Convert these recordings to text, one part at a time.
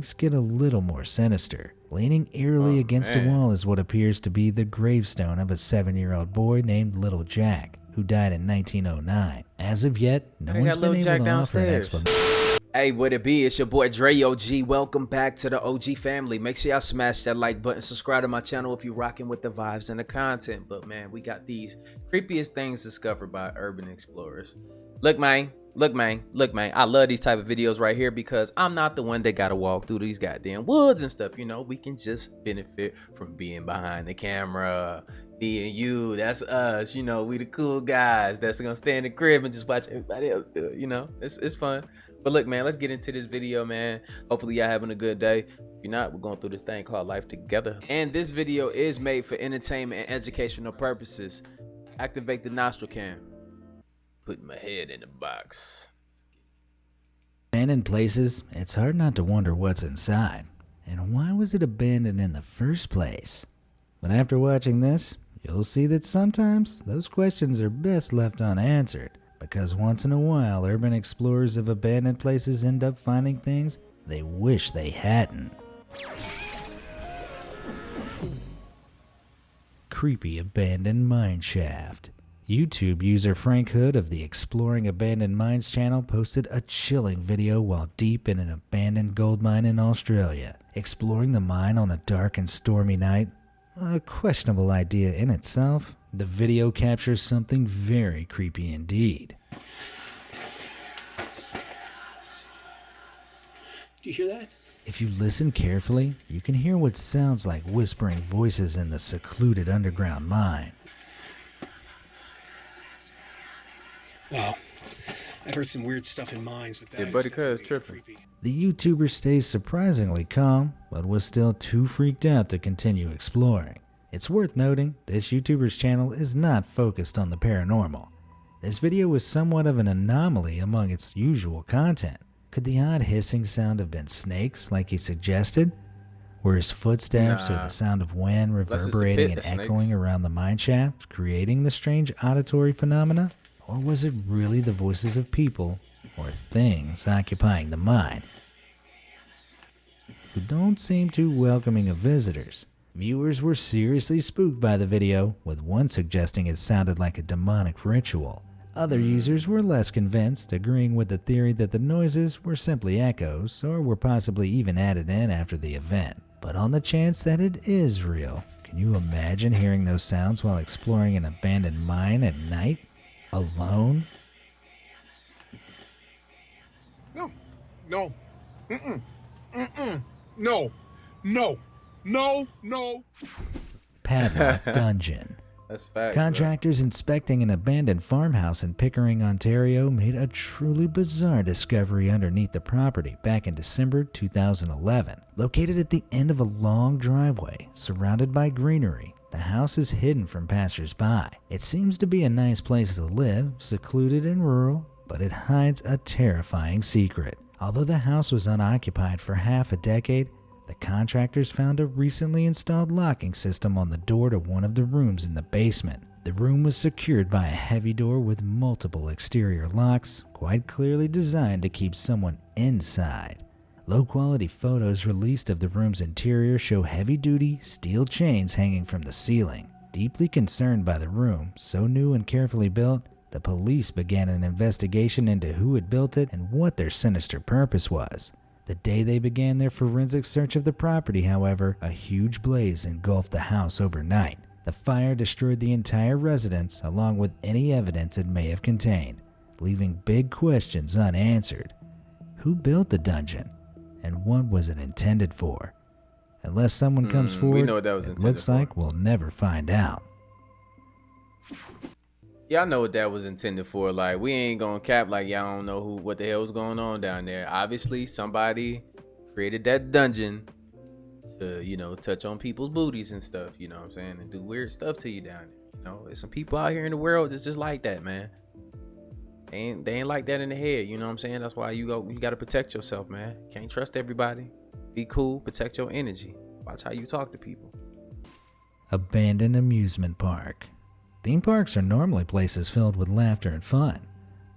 things get a little more sinister. Leaning eerily against a wall is what appears to be the gravestone of a 7-year-old boy named Little Jack, who died in 1909. As of yet, no one's been able to offer an explanation. Hey, what it be? It's your boy Dre OG. Welcome back to the OG family. Make sure y'all smash that like button, subscribe to my channel if you're rocking with the vibes and the content. But man, we got these creepiest things discovered by urban explorers. Look, man. I love these type of videos right here because I'm not the one that gotta walk through these goddamn woods and stuff. You know, we can just benefit from being behind the camera, being you. That's us. You know, we the cool guys that's gonna stay in the crib and just watch everybody else do it. You know, it's fun. But look, man, let's get into this video, man. Hopefully y'all having a good day. If you're not, we're going through this thing called life together. And this video is made for entertainment and educational purposes. Activate the nostril cam. Put my head in the box. Abandoned places, it's hard not to wonder what's inside. And why was it abandoned in the first place? But after watching this, you'll see that sometimes those questions are best left unanswered. Because once in a while, urban explorers of abandoned places end up finding things they wish they hadn't. Creepy abandoned mine shaft. YouTube user Frank Hood of the Exploring Abandoned Mines channel posted a chilling video while deep in an abandoned gold mine in Australia. Exploring the mine on a dark and stormy night? A questionable idea in itself. The video captures something very creepy indeed. Do you hear that? If you listen carefully, you can hear what sounds like whispering voices in the secluded underground mine. Wow. I've heard some weird stuff in mines, but that Yeah, buddy, is definitely cuz tripping. creepy. The YouTuber stays surprisingly calm, but was still too freaked out to continue exploring. It's worth noting, this YouTuber's channel is not focused on the paranormal. This video was somewhat of an anomaly among its usual content. Could the odd hissing sound have been snakes like he suggested? Were his footsteps or the sound of wind reverberating and echoing around the mine shaft, creating the strange auditory phenomena? Or was it really the voices of people or things occupying the mine, who don't seem too welcoming of visitors? Viewers were seriously spooked by the video, with one suggesting it sounded like a demonic ritual. Other users were less convinced, agreeing with the theory that the noises were simply echoes or were possibly even added in after the event. But on the chance that it is real, can you imagine hearing those sounds while exploring an abandoned mine at night? Alone? No. No. Padlock dungeon. That's facts. Contractors inspecting an abandoned farmhouse in Pickering, Ontario made a truly bizarre discovery underneath the property back in December 2011. Located at the end of a long driveway, surrounded by greenery, the house is hidden from passers-by. It seems to be a nice place to live, secluded and rural, but it hides a terrifying secret. Although the house was unoccupied for half a decade, the contractors found a recently installed locking system on the door to one of the rooms in the basement. The room was secured by a heavy door with multiple exterior locks, quite clearly designed to keep someone inside. Low-quality photos released of the room's interior show heavy-duty steel chains hanging from the ceiling. Deeply concerned by the room, so new and carefully built, the police began an investigation into who had built it and what their sinister purpose was. The day they began their forensic search of the property, however, a huge blaze engulfed the house overnight. The fire destroyed the entire residence along with any evidence it may have contained, leaving big questions unanswered. Who built the dungeon? And what was it intended for? Unless someone comes forward, it looks like we'll never find out. Y'all know what that was intended for. Like, we ain't gonna cap like y'all don't know what the hell was going on down there. Obviously, somebody created that dungeon to, you know, touch on people's booties and stuff, you know what I'm saying, and do weird stuff to you down there. You know, there's some people out here in the world that's just like that, man. They ain't like that in the head, you know what I'm saying? That's why you gotta protect yourself, man. Can't trust everybody. Be cool, protect your energy. Watch how you talk to people. Abandoned amusement park. Theme parks are normally places filled with laughter and fun,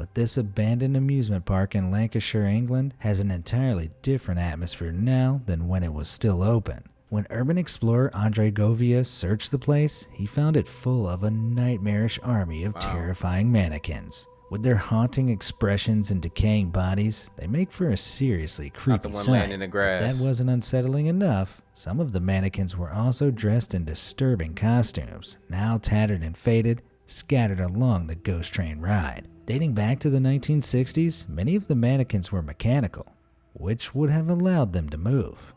But this abandoned amusement park in Lancashire, England has an entirely different atmosphere now than when it was still open. When urban explorer Andre Govia searched the place, he found it full of a nightmarish army of terrifying mannequins. With their haunting expressions and decaying bodies, they make for a seriously creepy sight. In the grass. If that wasn't unsettling enough, some of the mannequins were also dressed in disturbing costumes, now tattered and faded, scattered along the ghost train ride. Dating back to the 1960s, many of the mannequins were mechanical, which would have allowed them to move.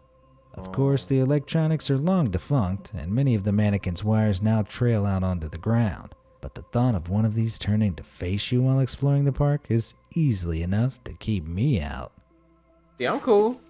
Of course, the electronics are long defunct, and many of the mannequins' wires now trail out onto the ground. But the thought of one of these turning to face you while exploring the park is easily enough to keep me out. Yeah, I'm cool.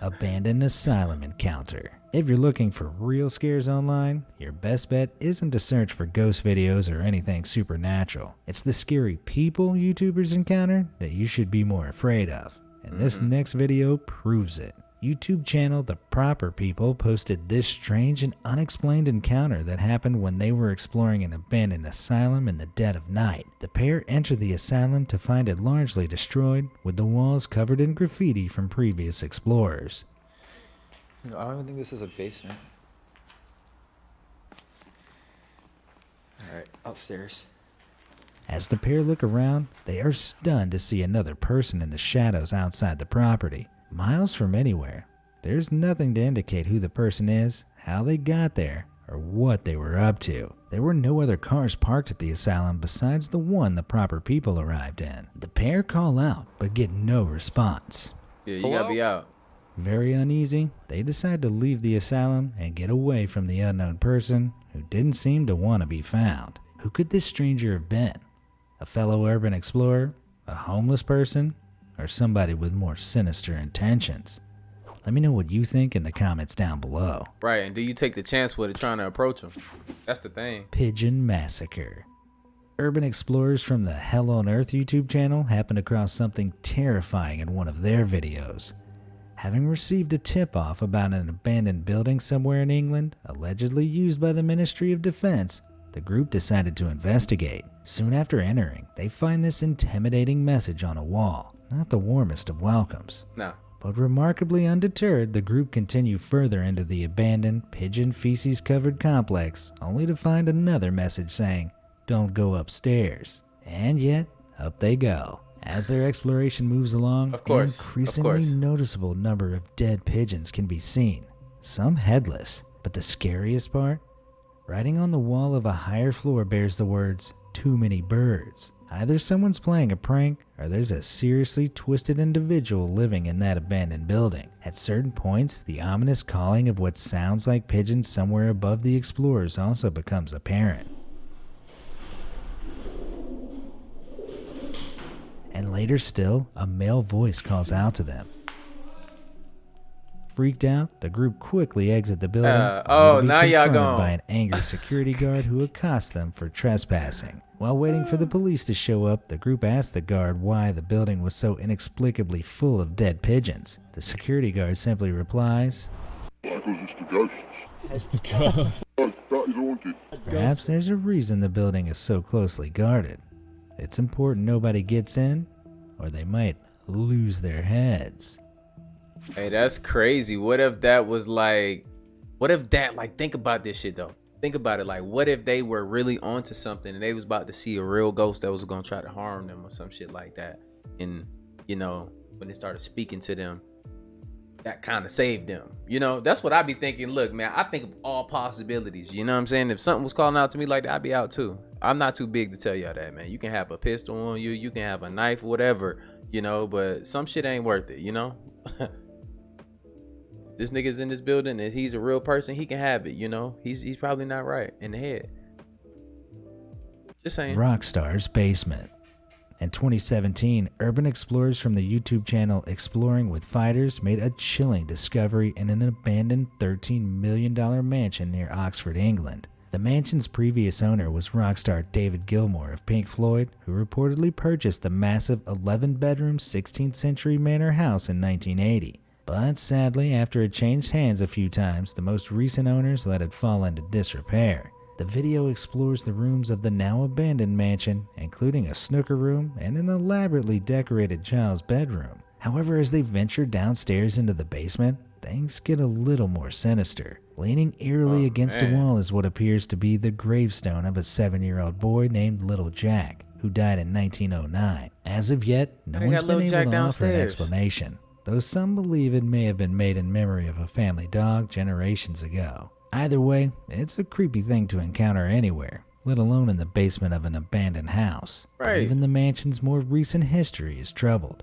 Abandoned asylum encounter. If you're looking for real scares online, your best bet isn't to search for ghost videos or anything supernatural. It's the scary people YouTubers encounter that you should be more afraid of. And this next video proves it. YouTube channel The Proper People posted this strange and unexplained encounter that happened when they were exploring an abandoned asylum in the dead of night. The pair entered the asylum to find it largely destroyed, with the walls covered in graffiti from previous explorers. I don't even think this is a basement. Alright, upstairs. As the pair look around, they are stunned to see another person in the shadows outside the property. Miles from anywhere, there's nothing to indicate who the person is, how they got there, or what they were up to. There were no other cars parked at the asylum besides the one The Proper People arrived in. The pair call out, but get no response. Yeah, you gotta be out. Very uneasy, they decide to leave the asylum and get away from the unknown person who didn't seem to want to be found. Who could this stranger have been? A fellow urban explorer? A homeless person? Or somebody with more sinister intentions? Let me know what you think in the comments down below. Right, and do you take the chance with it trying to approach them? That's the thing. Pigeon Massacre. Urban explorers from the Hell on Earth YouTube channel happened across something terrifying in one of their videos. Having received a tip-off about an abandoned building somewhere in England, allegedly used by the Ministry of Defense, the group decided to investigate. Soon after entering, they find this intimidating message on a wall. Not the warmest of welcomes. No. But remarkably undeterred, the group continued further into the abandoned, pigeon feces-covered complex, only to find another message saying, "Don't go upstairs." And yet, up they go. As their exploration moves along, Of course, an increasingly of course. noticeable number of dead pigeons can be seen, some headless. But the scariest part? Writing on the wall of a higher floor bears the words, "Too many birds." Either someone's playing a prank, or there's a seriously twisted individual living in that abandoned building. At certain points, the ominous calling of what sounds like pigeons somewhere above the explorers also becomes apparent. And later still, a male voice calls out to them. Freaked out, the group quickly exit the building, only to be now y'all confronted gone. by an angry security guard who accosts them for trespassing. While waiting for the police to show up, the group asked the guard why the building was so inexplicably full of dead pigeons. The security guard simply replies, Because it's the ghosts. It's the ghost. That is haunted. "Perhaps there's a reason the building is so closely guarded. It's important nobody gets in, or they might lose their heads." Hey, that's crazy. What if that was like, think about this shit though. Think about it, like, what if they were really onto something and they was about to see a real ghost that was gonna try to harm them or some shit like that, and you know, when they started speaking to them, that kind of saved them. You know, that's what I be thinking. Look, man, I think of all possibilities. You know what I'm saying? If something was calling out to me like that, I'd be out too. I'm not too big to tell y'all that, man. You can have a pistol on you, you can have a knife, whatever, you know, but some shit ain't worth it, you know? This nigga's in this building and he's a real person, he can have it, you know? He's probably not right in the head. Just saying. Rockstar's Basement. In 2017, urban explorers from the YouTube channel Exploring with Fighters made a chilling discovery in an abandoned $13 million mansion near Oxford, England. The mansion's previous owner was rockstar David Gilmour of Pink Floyd, who reportedly purchased the massive 11-bedroom 16th century manor house in 1980. But sadly, after it changed hands a few times, the most recent owners let it fall into disrepair. The video explores the rooms of the now abandoned mansion, including a snooker room and an elaborately decorated child's bedroom. However, as they venture downstairs into the basement, things get a little more sinister. Leaning eerily against a wall is what appears to be the gravestone of a 7-year-old boy named Little Jack, who died in 1909. As of yet, no one's been able to offer an explanation, though some believe it may have been made in memory of a family dog generations ago. Either way, it's a creepy thing to encounter anywhere, let alone in the basement of an abandoned house. Right. Even the mansion's more recent history is troubled.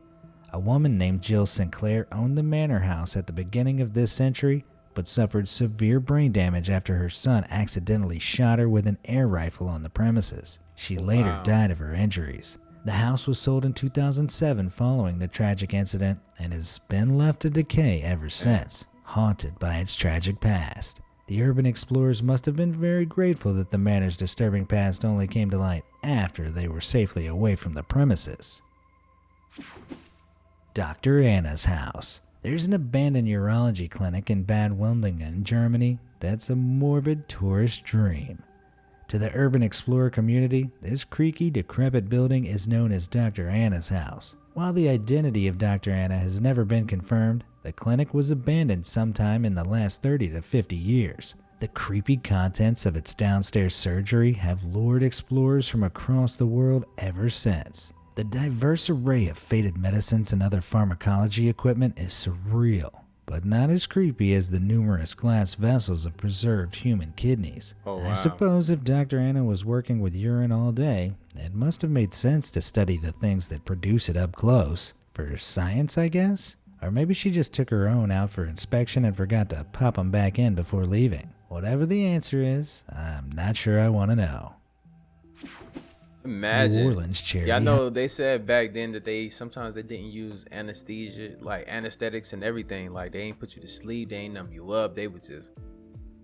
A woman named Jill Sinclair owned the manor house at the beginning of this century, but suffered severe brain damage after her son accidentally shot her with an air rifle on the premises. She later died of her injuries. The house was sold in 2007 following the tragic incident and has been left to decay ever since, haunted by its tragic past. The urban explorers must have been very grateful that the manor's disturbing past only came to light after they were safely away from the premises. Dr. Anna's house. There's an abandoned urology clinic in Bad Wildungen, Germany that's a morbid tourist dream. To the urban explorer community, this creaky, decrepit building is known as Dr. Anna's house. While the identity of Dr. Anna has never been confirmed, the clinic was abandoned sometime in the last 30 to 50 years. The creepy contents of its downstairs surgery have lured explorers from across the world ever since. The diverse array of faded medicines and other pharmacology equipment is surreal, but not as creepy as the numerous glass vessels of preserved human kidneys. I suppose if Dr. Anna was working with urine all day, it must have made sense to study the things that produce it up close. For science, I guess? Or maybe she just took her own out for inspection and forgot to pop them back in before leaving. Whatever the answer is, I'm not sure I want to know. Imagine. New Orleans charity. Yeah, I know they said back then that sometimes they didn't use anesthesia, like anesthetics and everything. Like they ain't put you to sleep, they ain't numb you up, they would just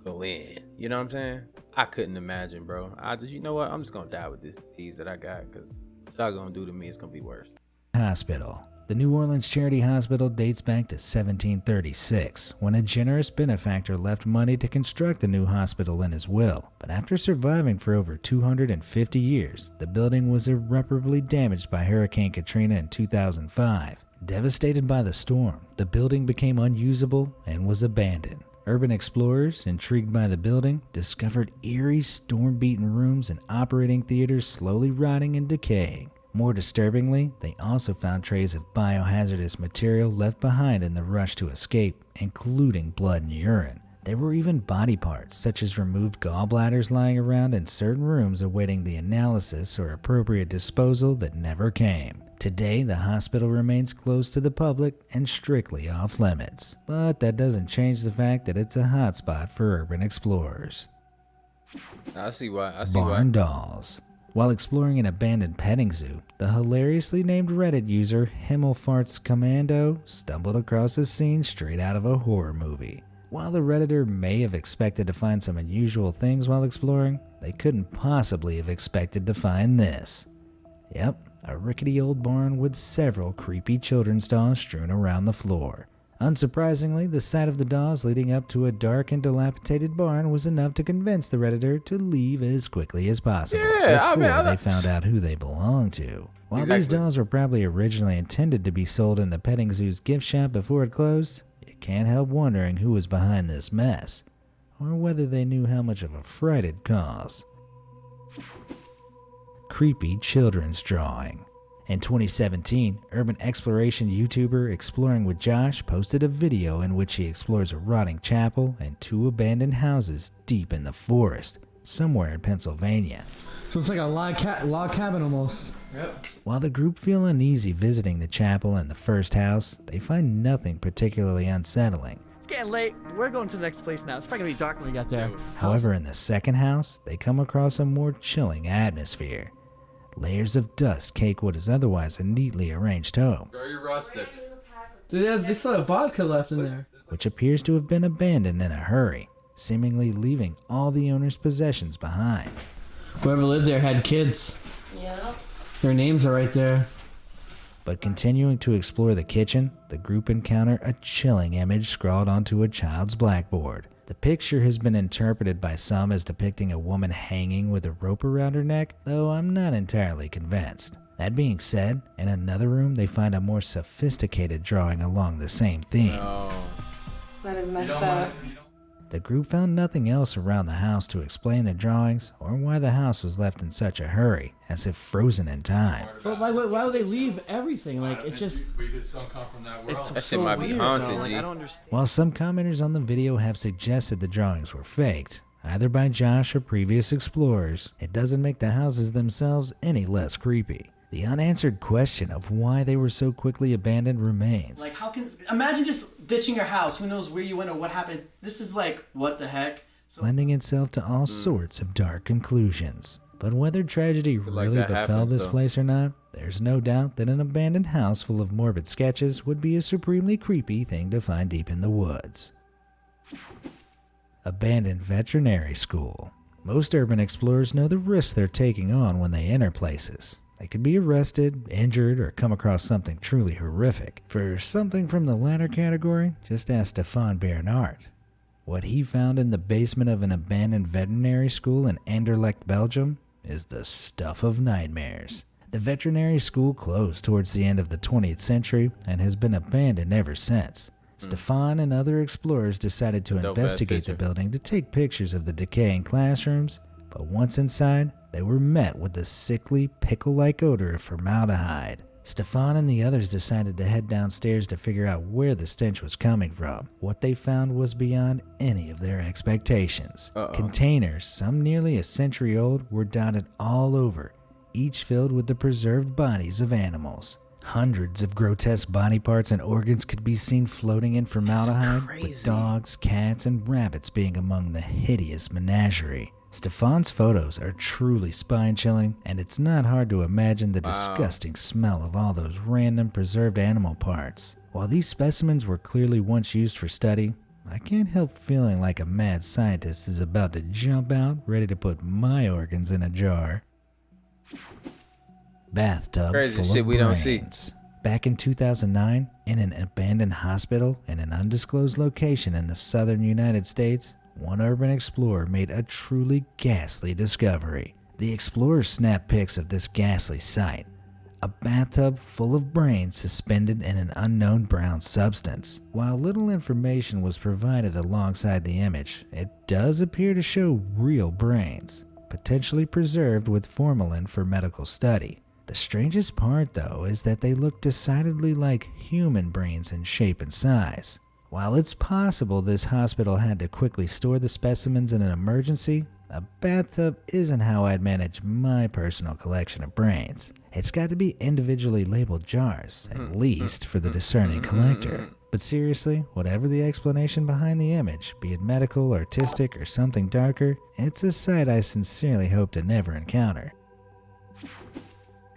go in. You know what I'm saying? I couldn't imagine, bro. You know what? I'm just gonna die with this disease that I got, because what y'all gonna do to me is gonna be worse. Hospital. The New Orleans Charity Hospital dates back to 1736, when a generous benefactor left money to construct the new hospital in his will. But after surviving for over 250 years, the building was irreparably damaged by Hurricane Katrina in 2005. Devastated by the storm, the building became unusable and was abandoned. Urban explorers, intrigued by the building, discovered eerie, storm-beaten rooms and operating theaters slowly rotting and decaying. More disturbingly, they also found traces of biohazardous material left behind in the rush to escape, including blood and urine. There were even body parts, such as removed gallbladders, lying around in certain rooms awaiting the analysis or appropriate disposal that never came. Today, the hospital remains closed to the public and strictly off limits. But that doesn't change the fact that it's a hotspot for urban explorers. I see why. Barn dolls. While exploring an abandoned petting zoo, the hilariously named Reddit user Himmelfarts Commando stumbled across a scene straight out of a horror movie. While the Redditor may have expected to find some unusual things while exploring, they couldn't possibly have expected to find this. Yep, a rickety old barn with several creepy children's dolls strewn around the floor. Unsurprisingly, the sight of the dolls leading up to a dark and dilapidated barn was enough to convince the Redditor to leave as quickly as possible before they found out who they belonged to. While these dolls were probably originally intended to be sold in the petting zoo's gift shop before it closed, you can't help wondering who was behind this mess, or whether they knew how much of a fright it'd cause. Creepy children's drawing. In 2017, urban exploration YouTuber Exploring with Josh posted a video in which he explores a rotting chapel and 2 abandoned houses deep in the forest, somewhere in Pennsylvania. So it's like a log cabin almost. Yep. While the group feel uneasy visiting the chapel and the first house, they find nothing particularly unsettling. It's getting late. We're going to the next place now. It's probably going to be dark when we get there. However, in the second house, they come across a more chilling atmosphere. Layers of dust cake what is otherwise a neatly arranged home, Very rustic. Dude, they still have vodka left in there. which appears to have been abandoned in a hurry, seemingly leaving all the owner's possessions behind. Whoever lived there had kids. Yep. Their names are right there. But continuing to explore the kitchen, the group encounter a chilling image scrawled onto a child's blackboard. The picture has been interpreted by some as depicting a woman hanging with a rope around her neck, though I'm not entirely convinced. That being said, in another room they find a more sophisticated drawing along the same theme. That is messed up. The group found nothing else around the house to explain the drawings or why the house was left in such a hurry, as if frozen in time. But why would they leave everything? Like, it's just... That shit might be haunted, G. I don't understand. While some commenters on the video have suggested the drawings were faked, either by Josh or previous explorers, it doesn't make the houses themselves any less creepy. The unanswered question of why they were so quickly abandoned remains. Like, how can... Imagine just ditching your house. Who knows where you went or what happened. This is like, what the heck? So, lending itself to all sorts of dark conclusions. But whether tragedy really that befell happens, this though. place or not, there's no doubt that an abandoned house full of morbid sketches would be a supremely creepy thing to find deep in the woods. Abandoned veterinary school. Most urban explorers know the risks they're taking on when they enter places. They could be arrested, injured, or come across something truly horrific. For something from the latter category, just ask Stefan Bernard. What he found in the basement of an abandoned veterinary school in Anderlecht, Belgium, is the stuff of nightmares. The veterinary school closed towards the end of the 20th century and has been abandoned ever since. Stefan and other explorers decided to Dope-ass investigate the picture. building to take pictures of the decaying classrooms, but once inside, they were met with the sickly, pickle-like odor of formaldehyde. Stefan and the others decided to head downstairs to figure out where the stench was coming from. What they found was beyond any of their expectations. Containers, some nearly a century old, were dotted all over, each filled with the preserved bodies of animals. Hundreds of grotesque body parts and organs could be seen floating in formaldehyde, with dogs, cats, and rabbits being among the hideous menagerie. Stefan's photos are truly spine-chilling, and it's not hard to imagine the disgusting smell of all those random preserved animal parts. While these specimens were clearly once used for study, I can't help feeling like a mad scientist is about to jump out, ready to put my organs in a jar. Bathtub Crazy full shit of we don't see. brains. Back in 2009, in an abandoned hospital in an undisclosed location in the southern United States, one urban explorer made a truly ghastly discovery. The explorer snapped pics of this ghastly sight. A bathtub full of brains suspended in an unknown brown substance. While little information was provided alongside the image, it does appear to show real brains, potentially preserved with formalin for medical study. The strangest part, though, is that they look decidedly like human brains in shape and size. While it's possible this hospital had to quickly store the specimens in an emergency, a bathtub isn't how I'd manage my personal collection of brains. It's got to be individually labeled jars, at least for the discerning collector. But seriously, whatever the explanation behind the image, be it medical, artistic, or something darker, it's a sight I sincerely hope to never encounter.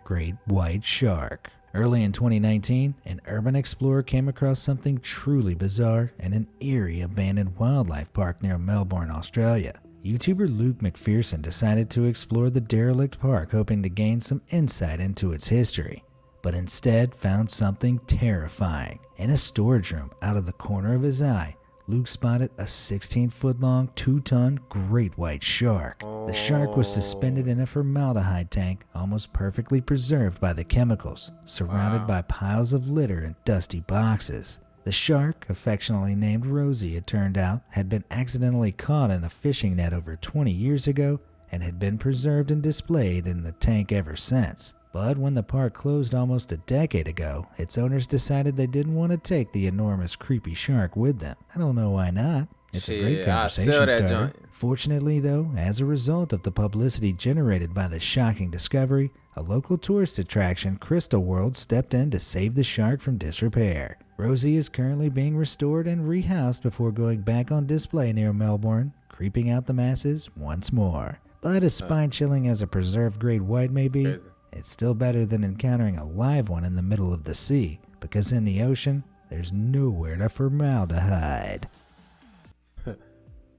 Great white shark. Early in 2019, an urban explorer came across something truly bizarre in an eerie abandoned wildlife park near Melbourne, Australia. YouTuber Luke McPherson decided to explore the derelict park, hoping to gain some insight into its history, but instead found something terrifying. In a storage room out of the corner of his eye, Luke spotted a 16-foot-long, 2-ton great white shark. The shark was suspended in a formaldehyde tank, almost perfectly preserved by the chemicals, surrounded by piles of litter and dusty boxes. The shark, affectionately named Rosie, it turned out, had been accidentally caught in a fishing net over 20 years ago and had been preserved and displayed in the tank ever since. But when the park closed almost a decade ago, its owners decided they didn't want to take the enormous creepy shark with them. I don't know why not. It's a great conversation starter. Fortunately though, as a result of the publicity generated by the shocking discovery, a local tourist attraction, Crystal World, stepped in to save the shark from disrepair. Rosie is currently being restored and rehoused before going back on display near Melbourne, creeping out the masses once more. But as spine-chilling as a preserved great white may be, it's still better than encountering a live one in the middle of the sea, because in the ocean, there's nowhere to formaldehyde.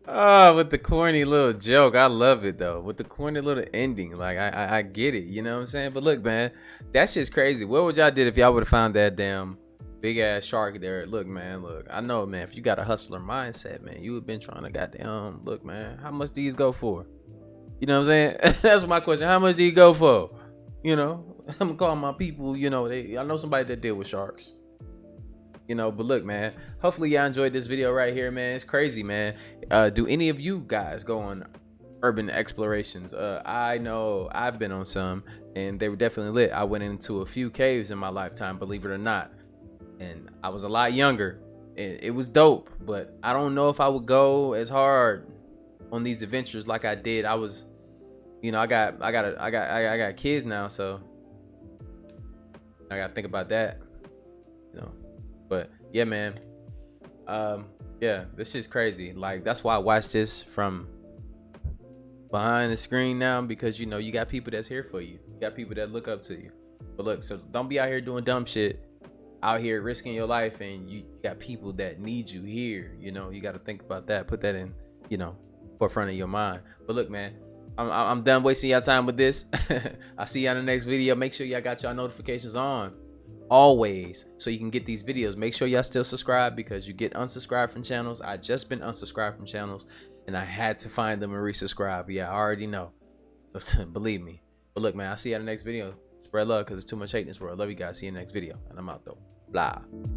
With the corny little joke. I love it though. With the corny little ending. Like I get it, you know what I'm saying? But look, man, that's just crazy. What would y'all did if y'all would have found that damn big ass shark there. Look, man, look. I know, man, if you got a hustler mindset, man, you have been trying to goddamn, look, man, how much do these go for? You know what I'm saying? That's my question. How much do you go for? You know, I'm gonna call my people, you know, I know somebody that deal with sharks. You know, but look, man, hopefully y'all enjoyed this video right here, man. It's crazy, man. Do any of you guys go on urban explorations? I know I've been on some, and they were definitely lit. I went into a few caves in my lifetime, believe it or not, and I was a lot younger. It was dope, but I don't know if I would go as hard on these adventures like I did. I was, you know, I got kids now, so I gotta think about that, you know. But yeah, man, yeah, this shit's crazy. Like, that's why I watch this from behind the screen now, because you know you got people that's here for you. You got people that look up to you. But look, so don't be out here doing dumb shit, out here risking your life, and you got people that need you here. You know, you got to think about that. Put that in, you know, forefront of your mind. But look, man, I'm done wasting y'all time with this. I'll see y'all in the next video. Make sure y'all got y'all notifications on always, so you can get these videos. Make sure y'all still subscribe, because you get unsubscribed from channels. I just been unsubscribed from channels, and I had to find them and resubscribe. Yeah, I already know. Believe me. But look, man, I'll see you in the next video. Spread love, because there's too much hate in this world. Love you guys. See you in the next video. And I'm out, though. Blah.